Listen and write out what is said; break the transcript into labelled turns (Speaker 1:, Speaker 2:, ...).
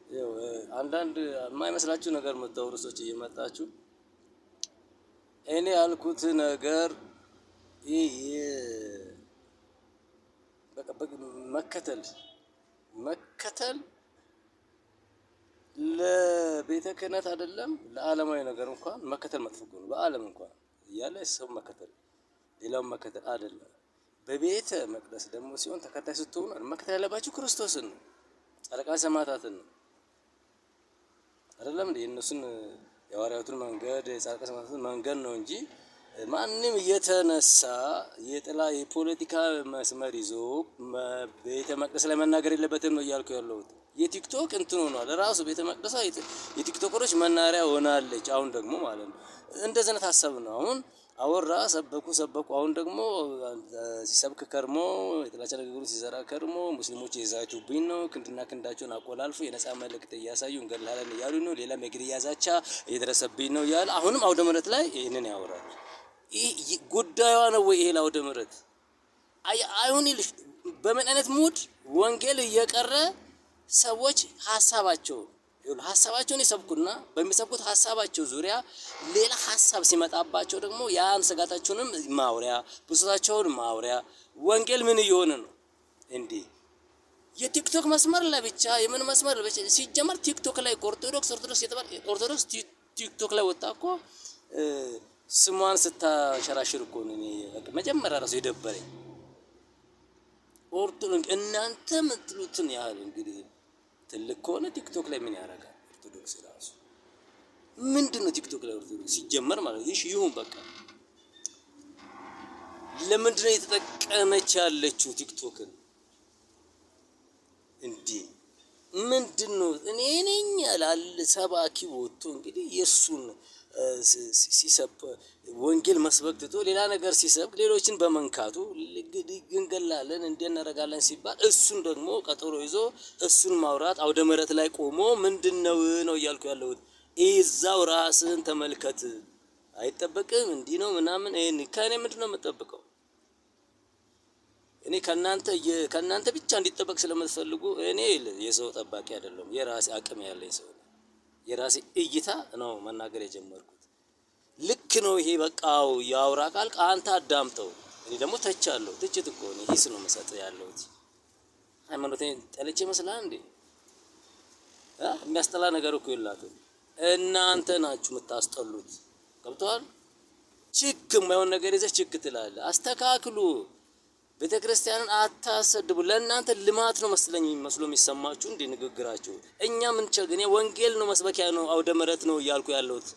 Speaker 1: ያው አንዳንድ የማይመስላችሁ ነገር የምታወሩ ሰዎች እየመጣችሁ እኔ ያልኩት ነገር ይሄ በቃ መከተል መከተል ለቤተ ክህነት አይደለም ለዓለማዊ ነገር እንኳን መከተል መጥፎ ነው። በዓለም እንኳን እያለ ሰው መከተል ሌላውን መከተል አይደለም። በቤተ መቅደስ ደግሞ ሲሆን ተከታይ ስትሆኑ መከተል ያለባችሁ ክርስቶስን ነው፣ ጻድቃን ሰማዕታትን ነው። አይደለም እንዴ? እነሱን የሐዋርያቱን መንገድ የጻድቃን ሰማዕታትን መንገድ ነው እንጂ ማንም እየተነሳ የጥላ የፖለቲካ መስመር ይዞ ቤተ መቅደስ ላይ መናገር የለበትም ነው እያልኩ ያለሁት። የቲክቶክ እንትን ሆኗል ራሱ ቤተ መቅደሷ የቲክቶከሮች መናሪያ ሆናለች። አሁን ደግሞ ማለት ነው እንደዚህ አይነት ሀሳብ ነው። አሁን አወራ ሰበኩ አሁን ደግሞ ሲሰብክ ከርሞ የጥላቻ ንግግሩ ሲዘራ ከርሞ ሙስሊሞች የዛቱብኝ ነው፣ ክንድና ክንዳቸውን አቆላልፎ የነጻ መልእክት እያሳዩ እንገድልሃለን እያሉ ነው፣ ሌላም የግድያ ዛቻ እየደረሰብኝ ነው እያለ አሁንም አውደ ምሕረት ላይ ይህንን ያወራል። ይህ ጉዳዩ ነው ወይ? ይሄ አውደ ምሕረት አይሁን ይልሽ በምን አይነት ሙድ ወንጌል እየቀረ ሰዎች ሀሳባቸውን ይሰብኩና በሚሰብኩት ሀሳባቸው ዙሪያ ሌላ ሀሳብ ሲመጣባቸው ደግሞ ያን ስጋታቸውንም ማውሪያ ብሶታቸውን ማውሪያ ወንጌል ምን እየሆነ ነው እንዴ? የቲክቶክ መስመር ለብቻ የምን መስመር ለብቻ ሲጀመር ቲክቶክ ላይ ኦርቶዶክስ የተባለ ኦርቶዶክስ ቲክቶክ ላይ ወጣ እኮ ስሟን ስታሸራሽር እኮ ነው። እኔ መጀመሪያ ራሱ የደበረኝ ኦርቶዶክስ እናንተ የምትሉትን ያህል እንግዲህ ትልቅ ከሆነ ቲክቶክ ላይ ምን ያደርጋል? ኦርቶዶክስ ራሱ ምንድነው ቲክቶክ ላይ ኦርቶዶክስ ሲጀመር ማለት ነው። ይሁን በቃ ለምንድነው የተጠቀመች ያለችው ቲክቶክን እንዴ? ምንድነው እኔ ነኝ ያላል ሰባኪ ወጥቶ እንግዲህ የሱን ሲሰብ ወንጌል መስበክ ትቶ ሌላ ነገር ሲሰብክ ሌሎችን በመንካቱ እንገላለን እንዲያናረጋለን ሲባል እሱን ደግሞ ቀጠሮ ይዞ እሱን ማውራት አውደ ምሕረት ላይ ቆሞ ምንድነው እያልኩ ያለሁት እዛው ራስን ተመልከት። አይጠበቅም እንዲህ ነው ምናምን ከእኔ ምንድነው የምጠብቀው? እኔ ከናንተ ብቻ እንዲጠበቅ ስለምትፈልጉ እኔ የሰው ጠባቂ አይደለም። የራሴ አቅም ያለኝ ሰው ነው። የራሴ እይታ ነው መናገር የጀመርኩት። ልክ ነው ይሄ በቃው ያውራ ቃል አንተ አዳምጠው። እኔ ደግሞ ተቻለሁ። ትችት እኮ ነው ሂስ ነው መሰጥ ያለሁት። ሃይማኖቴን ጠልቼ ይመስላል እንዴ? የሚያስጠላ ነገር እኮ የላትም። እናንተ ናችሁ የምታስጠሉት። ገብቶሃል? ችክ የማይሆን ነገር ይዘህ ችክ ትላለህ። አስተካክሉ። ቤተክርስቲያንን አታሰድቡ። ለእናንተ ልማት ነው መስሎ የሚሰማችሁ እንዴ ንግግራችሁ? እኛ ምን ቸገኔ ወንጌል ነው መስበኪያ ነው አውደ ምሕረት ነው እያልኩ ያለሁት።